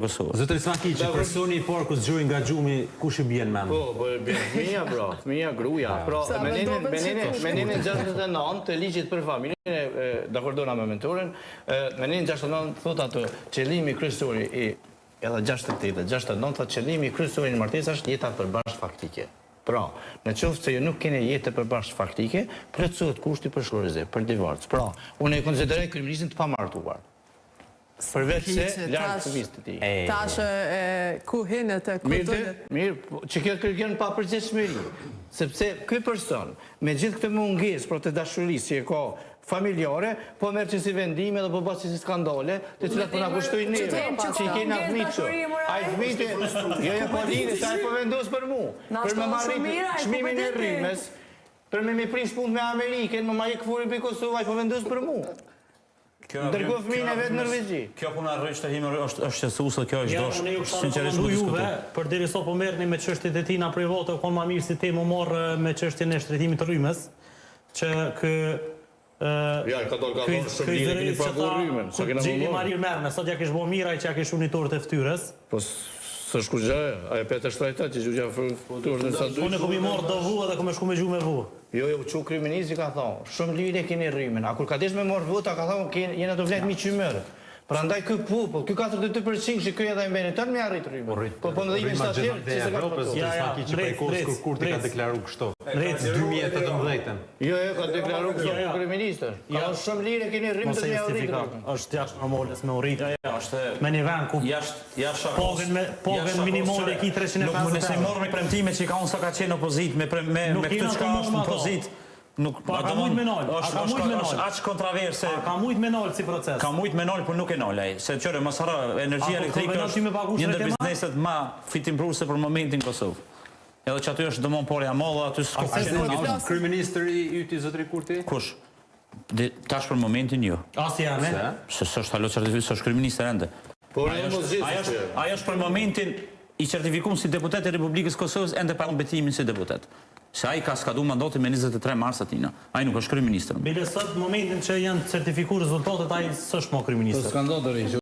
Kosovë. Zotëri Smakiqi, personi i parë ku zgjuaj nga gjumi, kush i bjen mend? Po, bjen fëmia, bro, fëmia gruaja. Pra, me ninin 69 të ligjit për familjen, dakordona me mentorin, me ninin 69 thot atë qëllimi kryesor i edhe 68, 69 thot qëllimi kryesor i martesës është jeta përbashkë faktike. Pra, në qoftë se ju nuk keni jetë përbashkë faktike, plotësohet kushti për shkruajtje, për divorc. Pra, unë e konsideroj kryeministin të pamartuar. Përveç se lartë të vistë të ti. Tash ku hinët e këtullet? Mirë, që kjo kërkjen pa përgjithshmëri. Sepse këj person, me gjithë këtë mungesë për të dashurisë që e ka familjare, po merë që si vendime dhe po bërë që si skandale, të cilat po nga kushtuj neve, që i kena fmitë që. A i fmitë, jo e po lidhë, sa i po vendosë për mu. Për me marrit shmimin e rrimes, për me prish punë me Amerikën, më ma i këfurin për Kosovë, a i po vendosë për mu. Ndërkohë fëmijën e vetë Norvegji. Kjo puna rrëqë të himë është qësuese, kjo është dosh. Unë ju kështu juve, për deri sot po merrni me çështjet e tina private, kon më mirë si te më morr me çështjen e shtretimit të rrymës, që ja, ka dorë shumë mirë, keni paguar rrymën, sa kena më Gjeli Marir Merme, sot ja kish bo mira i që ja kish unitorët e ftyrës. Po, së shku gjë, aja petë shtrajta që gjugja fëturët në sa dy. Unë e kom i morë do vu edhe kom e shku me gju me vu. Jo, që kryeministri ka thonë, shumë lirë e keni rrymën, a kur ka desh me morë vota, ka thonë, jena të vletë mi qymërë. Pra ndaj këj popull, këj 42% që këj edhe i mbeni tërë me arrit rrymën. Po më dhe imi shtatjerë, që se ka përto. Kurti ka deklaru kështu. Drejt 2018. Jo, ka deklaru kështu kryeministër. Ka thonë shumë lirë e keni rrymën të me arrit rrymën. është jashtë normales me urritë. Me një vend ku pogën minimale ki 350. Nuk më nëse morë me premtime që ka unë sa ka qenë opozit, me këtë qka është në opozit. Pa ka mujt me nolë, është aq kontraverse. Ka mujt me nolë si proces. Ka mujt me nolë, për nuk e nolë. Se qëre, mësara, energjia elektrike është një ndër bizneset ma fitimprurse për momentin Kosovë. Edhe që aty është dëmon porja mollë, aty s'ka... Kryeministri i yti zotëri Kurti? Kush? Tash për momentin jo. Asi jam, e? Se s'është halo certifikat, s'është kryeministër ende. Ajo është për momentin i certifikuar si deputet e Republikës Kosovës ende pa mbetimin si deputet. Se ai ka skadu mandatin me 23 mars atina. Ai nuk është kryeministër. Bile sot momentin që janë certifikuar rezultatet ai s'është më kryeministër.